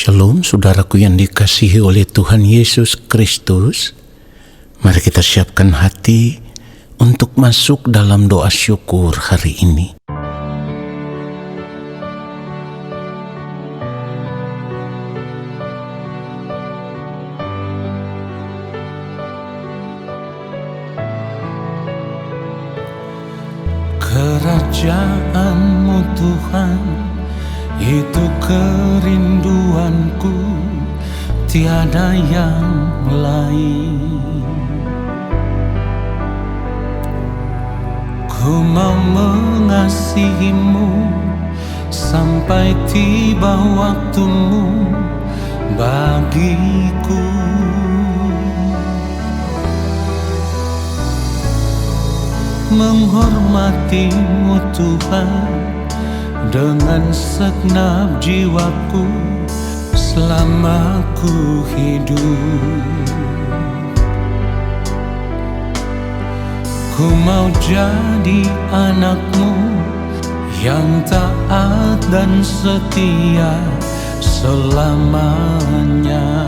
Shalom saudaraku yang dikasihi oleh Tuhan Yesus Kristus. Mari kita siapkan hati untuk masuk dalam doa syukur hari ini. Kerajaan-Mu Tuhan, itu kerinduanku, tiada yang lain. Ku mau mengasihi-Mu sampai tiba waktu-Mu bagiku. Menghormati-Mu Tuhan dengan segenap jiwaku selama ku hidup. Ku mau jadi anak-Mu yang taat dan setia selamanya.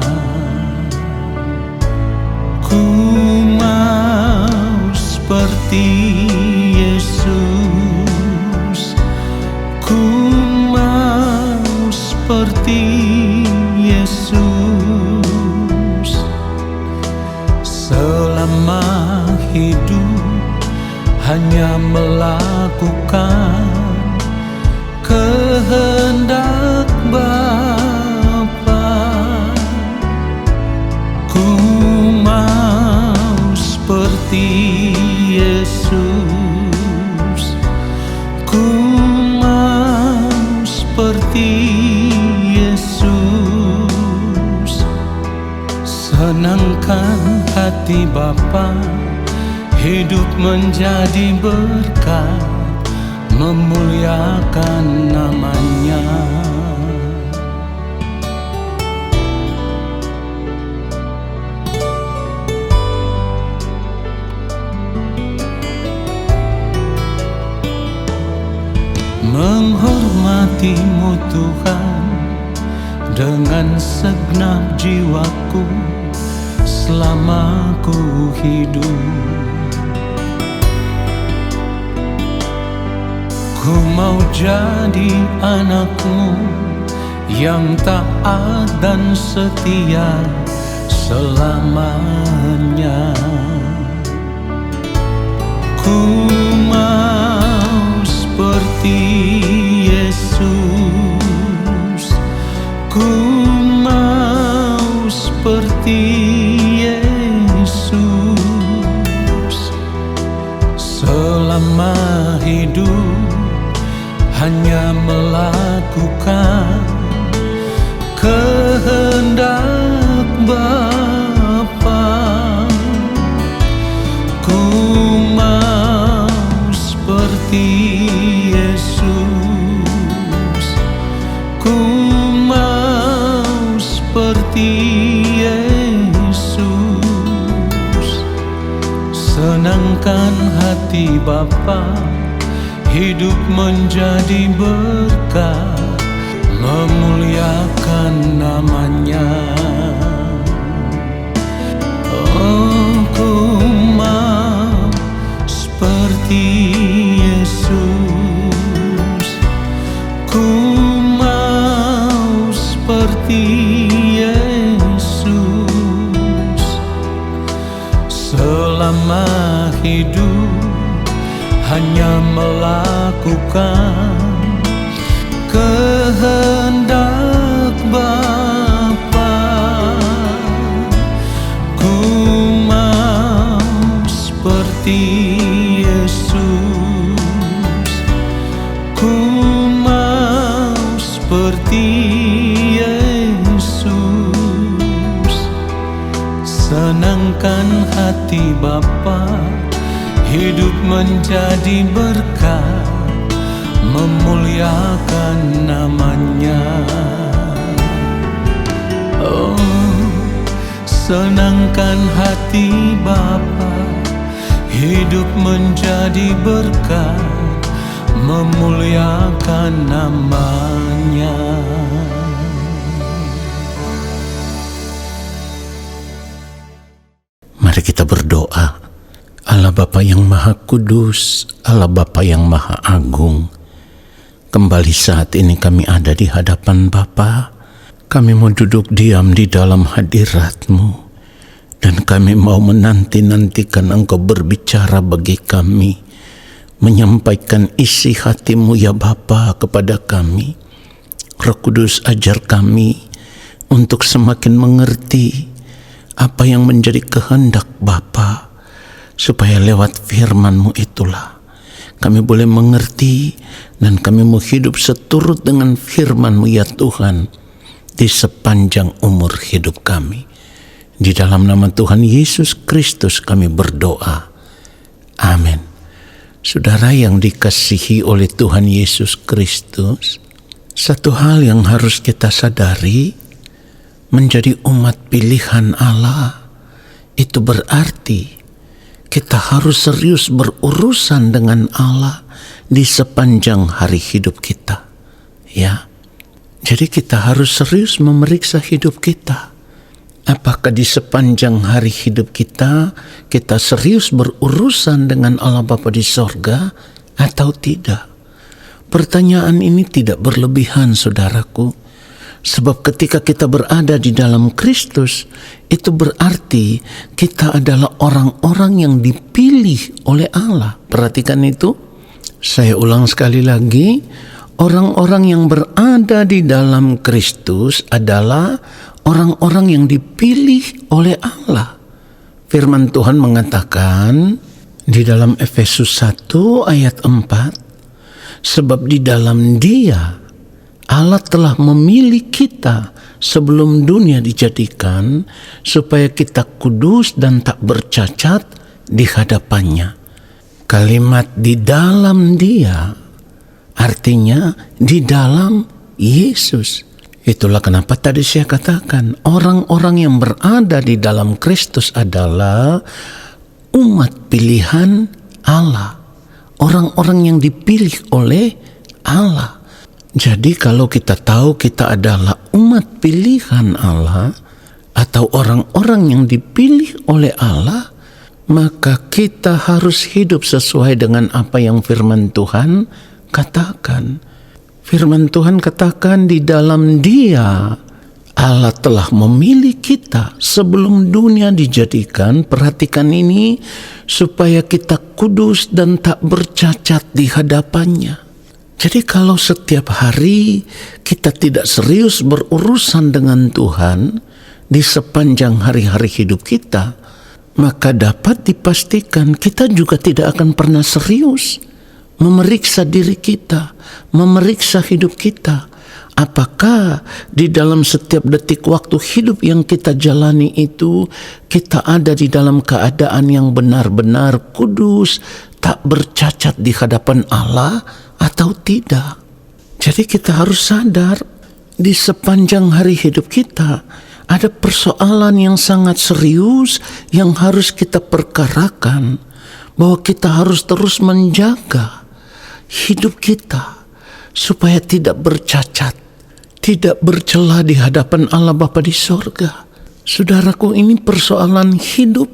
Ku mau seperti Yesus, ku mau seperti Yesus. Selama hidup hanya melakukan kehendak Bapa. Ku mau seperti Yesus, ku mau seperti Yesus. Senangkan hati Bapa, hidup menjadi berkat, memuliakan nama-Nya. Menghormati-Mu Tuhan dengan segenap jiwaku selama ku hidup. Ku mau jadi anak-Mu yang taat dan setia selamanya. Ku mau seperti Yesus, ku mau seperti Yesus. Selama hidup hanya melakukan kehendak Bapa. Ku mau seperti Yesus, ku mau seperti Yesus. Senangkan hati Bapa, hidup menjadi berkat, memuliakan nama-Nya. Oh, ku mau seperti Yesus, ku mau seperti Yesus. Selama hidup hanya melakukan kehendak Bapa. Ku mau seperti Yesus, ku mau seperti Yesus. Senangkan hati Bapa, hidup menjadi berkat, memuliakan nama-Nya. Oh, senangkan hati Bapa, hidup menjadi berkat, memuliakan nama-Nya. Bapa yang Maha Kudus, Allah Bapa yang Maha Agung, kembali saat ini kami ada di hadapan Bapa. Kami mau duduk diam di dalam hadirat-Mu, dan kami mau menanti-nantikan Engkau berbicara bagi kami, menyampaikan isi hati-Mu ya Bapa kepada kami. Roh Kudus, ajar kami untuk semakin mengerti apa yang menjadi kehendak Bapa, supaya lewat firman-Mu itulah kami boleh mengerti dan kami mau hidup seturut dengan firman-Mu ya Tuhan di sepanjang umur hidup kami. Di dalam nama Tuhan Yesus Kristus kami berdoa. Amin. Saudara yang dikasihi oleh Tuhan Yesus Kristus, satu hal yang harus kita sadari, menjadi umat pilihan Allah itu berarti kita harus serius berurusan dengan Allah di sepanjang hari hidup kita. Ya. Jadi kita harus serius memeriksa hidup kita. Apakah di sepanjang hari hidup kita serius berurusan dengan Allah Bapa di sorga atau tidak? Pertanyaan ini tidak berlebihan, saudaraku. Sebab ketika kita berada di dalam Kristus, itu berarti kita adalah orang-orang yang dipilih oleh Allah. Perhatikan itu. Saya ulang sekali lagi, orang-orang yang berada di dalam Kristus adalah orang-orang yang dipilih oleh Allah. Firman Tuhan mengatakan di dalam Efesus 1 ayat 4, sebab di dalam Dia Allah telah memilih kita sebelum dunia dijadikan, supaya kita kudus dan tak bercacat di hadapannya. Kalimat di dalam Dia artinya di dalam Yesus. Itulah kenapa tadi saya katakan orang-orang yang berada di dalam Kristus adalah umat pilihan Allah, orang-orang yang dipilih oleh Allah. Jadi kalau kita tahu kita adalah umat pilihan Allah atau orang-orang yang dipilih oleh Allah, maka kita harus hidup sesuai dengan apa yang firman Tuhan katakan. Firman Tuhan katakan di dalam Dia Allah telah memilih kita sebelum dunia dijadikan, perhatikan ini, supaya kita kudus dan tak bercacat di hadapannya. Jadi kalau setiap hari kita tidak serius berurusan dengan Tuhan di sepanjang hari-hari hidup kita, maka dapat dipastikan kita juga tidak akan pernah serius memeriksa diri kita, memeriksa hidup kita. Apakah di dalam setiap detik waktu hidup yang kita jalani itu, kita ada di dalam keadaan yang benar-benar kudus, tak bercacat di hadapan Allah atau tidak? Jadi kita harus sadar di sepanjang hari hidup kita ada persoalan yang sangat serius yang harus kita perkarakan, bahwa kita harus terus menjaga hidup kita supaya tidak bercacat, tidak bercela di hadapan Allah Bapa di sorga. Saudaraku, ini persoalan hidup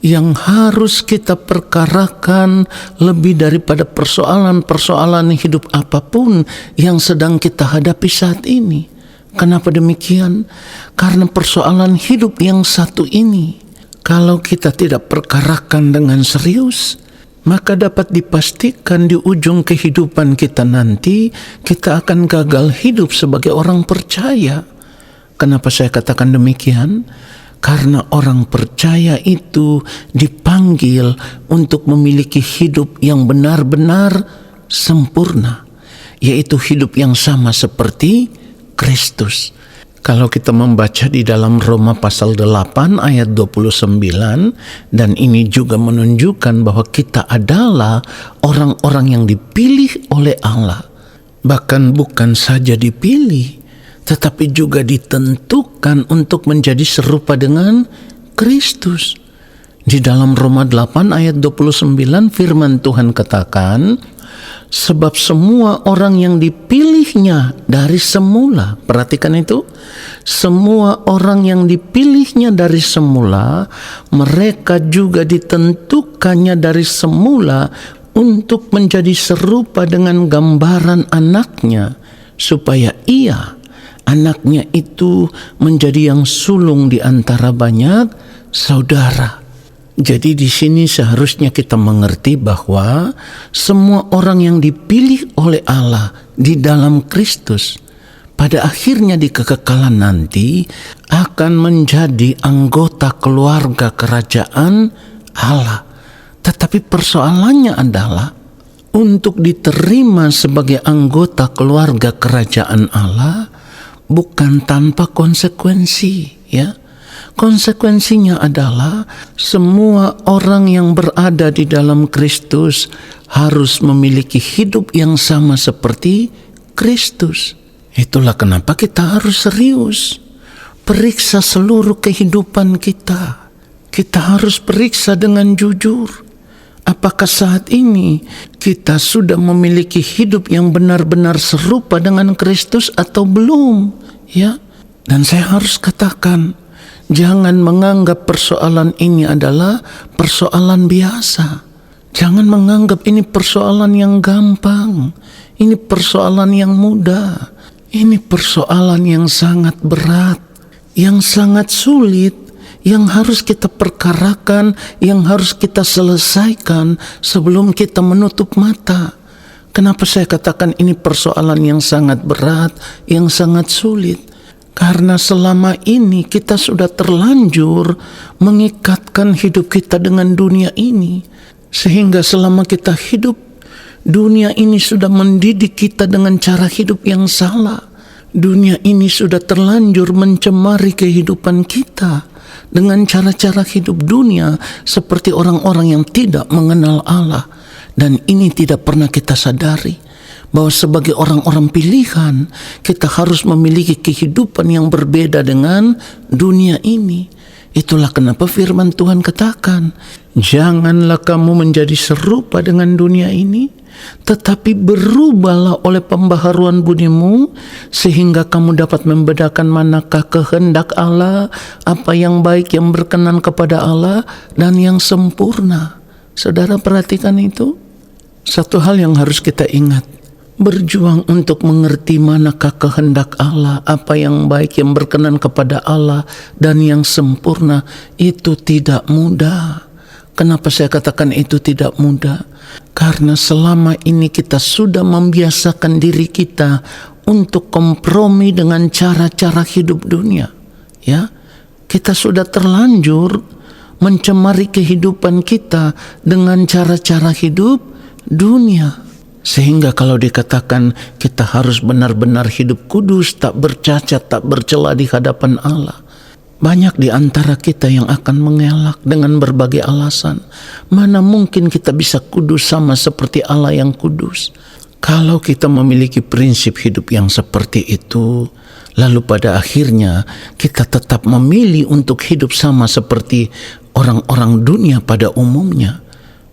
yang harus kita perkarakan lebih daripada persoalan-persoalan hidup apapun yang sedang kita hadapi saat ini. Kenapa demikian? Karena persoalan hidup yang satu ini, kalau kita tidak perkarakan dengan serius, maka dapat dipastikan di ujung kehidupan kita nanti, kita akan gagal hidup sebagai orang percaya. Kenapa saya katakan demikian? Karena orang percaya itu dipanggil untuk memiliki hidup yang benar-benar sempurna, yaitu hidup yang sama seperti Kristus. Kalau kita membaca di dalam Roma pasal 8 ayat 29, dan ini juga menunjukkan bahwa kita adalah orang-orang yang dipilih oleh Allah. Bahkan bukan saja dipilih, tetapi juga ditentukan untuk menjadi serupa dengan Kristus. Di dalam Roma 8 ayat 29 firman Tuhan katakan, Sebab semua orang yang dipilihnya dari semula, perhatikan itu, semua orang yang dipilihnya dari semula, mereka juga ditentukannya dari semula untuk menjadi serupa dengan gambaran anaknya, supaya ia, anaknya itu, menjadi yang sulung di antara banyak saudara. Jadi di sini seharusnya kita mengerti bahwa semua orang yang dipilih oleh Allah di dalam Kristus pada akhirnya di kekekalan nanti akan menjadi anggota keluarga kerajaan Allah. Tetapi persoalannya adalah untuk diterima sebagai anggota keluarga kerajaan Allah bukan tanpa konsekuensi, ya. Konsekuensinya adalah semua orang yang berada di dalam Kristus harus memiliki hidup yang sama seperti Kristus. Itulah kenapa kita harus serius periksa seluruh kehidupan kita. Kita harus periksa dengan jujur. Apakah saat ini kita sudah memiliki hidup yang benar-benar serupa dengan Kristus atau belum? Ya, dan saya harus katakan, jangan menganggap persoalan ini adalah persoalan biasa. Jangan menganggap ini persoalan yang gampang. Ini persoalan yang mudah. Ini persoalan yang sangat berat, yang sangat sulit, yang harus kita perkarakan, yang harus kita selesaikan sebelum kita menutup mata. Kenapa saya katakan ini persoalan yang sangat berat, yang sangat sulit? Karena selama ini kita sudah terlanjur mengikatkan hidup kita dengan dunia ini. Sehingga selama kita hidup, dunia ini sudah mendidik kita dengan cara hidup yang salah. Dunia ini sudah terlanjur mencemari kehidupan kita dengan cara-cara hidup dunia seperti orang-orang yang tidak mengenal Allah. Dan ini tidak pernah kita sadari, bahwa sebagai orang-orang pilihan kita harus memiliki kehidupan yang berbeda dengan dunia ini. Itulah kenapa firman Tuhan katakan, janganlah kamu menjadi serupa dengan dunia ini, tetapi berubahlah oleh pembaharuan budimu, sehingga kamu dapat membedakan manakah kehendak Allah, apa yang baik, yang berkenan kepada Allah, dan yang sempurna. Saudara perhatikan itu. Satu hal yang harus kita ingat, berjuang untuk mengerti manakah kehendak Allah, apa yang baik, yang berkenan kepada Allah, dan yang sempurna, itu tidak mudah. Kenapa saya katakan itu tidak mudah? Karena selama ini kita sudah membiasakan diri kita untuk kompromi dengan cara-cara hidup dunia. Ya, kita sudah terlanjur mencemari kehidupan kita dengan cara-cara hidup dunia. Sehingga kalau dikatakan kita harus benar-benar hidup kudus, tak bercacat, tak bercela di hadapan Allah, banyak di antara kita yang akan mengelak dengan berbagai alasan. Mana mungkin kita bisa kudus sama seperti Allah yang kudus? Kalau kita memiliki prinsip hidup yang seperti itu, lalu pada akhirnya kita tetap memilih untuk hidup sama seperti orang-orang dunia pada umumnya,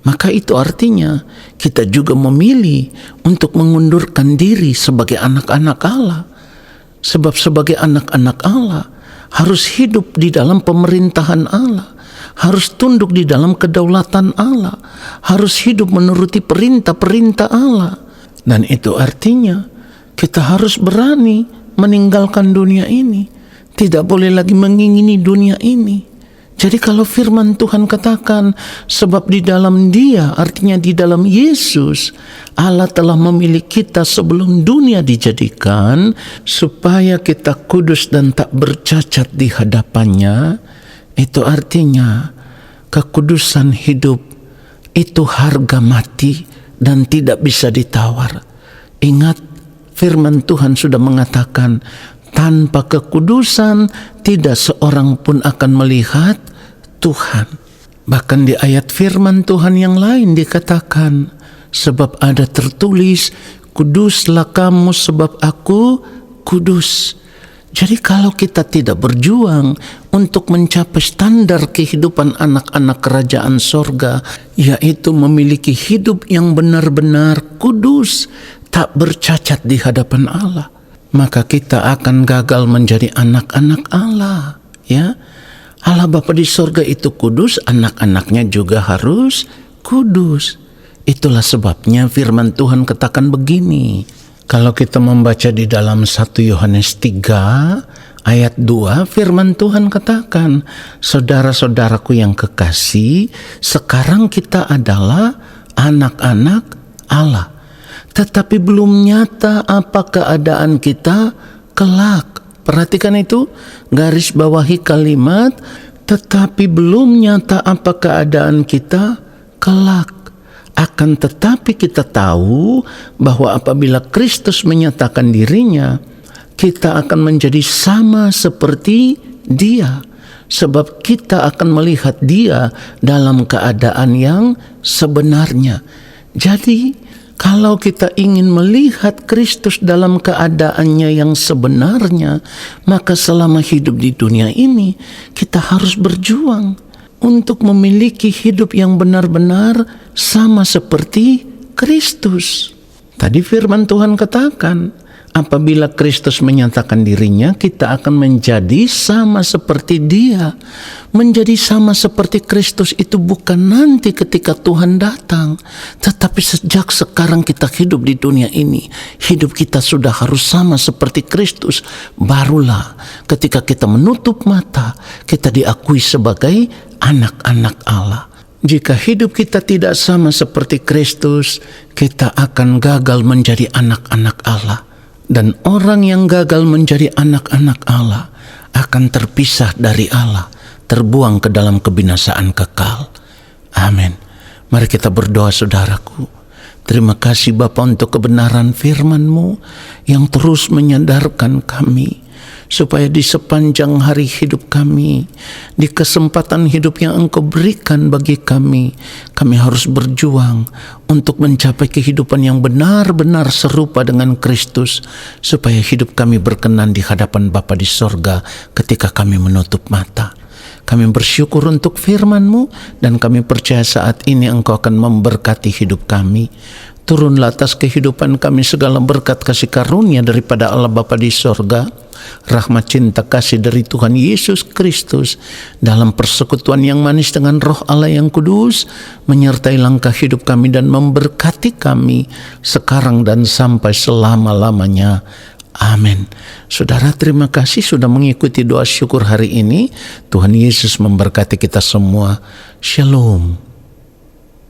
maka itu artinya kita juga memilih untuk mengundurkan diri sebagai anak-anak Allah. Sebab sebagai anak-anak Allah harus hidup di dalam pemerintahan Allah, harus tunduk di dalam kedaulatan Allah, harus hidup menuruti perintah-perintah Allah. Dan itu artinya kita harus berani meninggalkan dunia ini, tidak boleh lagi mengingini dunia ini. Jadi kalau firman Tuhan katakan, sebab di dalam Dia, artinya di dalam Yesus, Allah telah memilih kita sebelum dunia dijadikan, supaya kita kudus dan tak bercacat di hadapannya. Itu artinya kekudusan hidup itu harga mati dan tidak bisa ditawar. Ingat, firman Tuhan sudah mengatakan, tanpa kekudusan tidak seorang pun akan melihat Tuhan. Bahkan di ayat firman Tuhan yang lain dikatakan, sebab ada tertulis, kuduslah kamu sebab aku kudus. Jadi kalau kita tidak berjuang untuk mencapai standar kehidupan anak-anak kerajaan sorga, yaitu memiliki hidup yang benar-benar kudus, tak bercacat di hadapan Allah, maka kita akan gagal menjadi anak-anak Allah. Ya, Allah Bapa di sorga itu kudus, anak-anaknya juga harus kudus. Itulah sebabnya firman Tuhan katakan begini. Kalau kita membaca di dalam 1 Yohanes 3 ayat 2, firman Tuhan katakan, saudara-saudaraku yang kekasih, sekarang kita adalah anak-anak Allah, tetapi belum nyata apa keadaan kita kelak. Perhatikan itu, garis bawahi kalimat, tetapi belum nyata apa keadaan kita kelak. Akan tetapi kita tahu bahwa apabila Kristus menyatakan dirinya, kita akan menjadi sama seperti Dia, sebab kita akan melihat Dia dalam keadaan yang sebenarnya. Jadi, kalau kita ingin melihat Kristus dalam keadaannya yang sebenarnya, maka selama hidup di dunia ini, kita harus berjuang untuk memiliki hidup yang benar-benar sama seperti Kristus. Tadi firman Tuhan katakan, apabila Kristus menyatakan dirinya, kita akan menjadi sama seperti Dia. Menjadi sama seperti Kristus itu bukan nanti ketika Tuhan datang, tetapi sejak sekarang kita hidup di dunia ini, hidup kita sudah harus sama seperti Kristus. Barulah ketika kita menutup mata, kita diakui sebagai anak-anak Allah. Jika hidup kita tidak sama seperti Kristus, kita akan gagal menjadi anak-anak Allah. Dan orang yang gagal menjadi anak-anak Allah akan terpisah dari Allah, terbuang ke dalam kebinasaan kekal. Amin. Mari kita berdoa, saudaraku. Terima kasih Bapa untuk kebenaran firman-Mu yang terus menyadarkan kami, supaya di sepanjang hari hidup kami, di kesempatan hidup yang Engkau berikan bagi kami harus berjuang untuk mencapai kehidupan yang benar-benar serupa dengan Kristus, supaya hidup kami berkenan di hadapan Bapa di sorga ketika kami menutup mata. Kami bersyukur untuk firman-Mu dan kami percaya saat ini Engkau akan memberkati hidup kami. Turunlah atas kehidupan kami segala berkat kasih karunia daripada Allah Bapa di sorga, rahmat cinta kasih dari Tuhan Yesus Kristus, dalam persekutuan yang manis dengan Roh Allah yang kudus, menyertai langkah hidup kami dan memberkati kami sekarang dan sampai selama-lamanya. Amin. Saudara, terima kasih sudah mengikuti doa syukur hari ini. Tuhan Yesus memberkati kita semua. Shalom.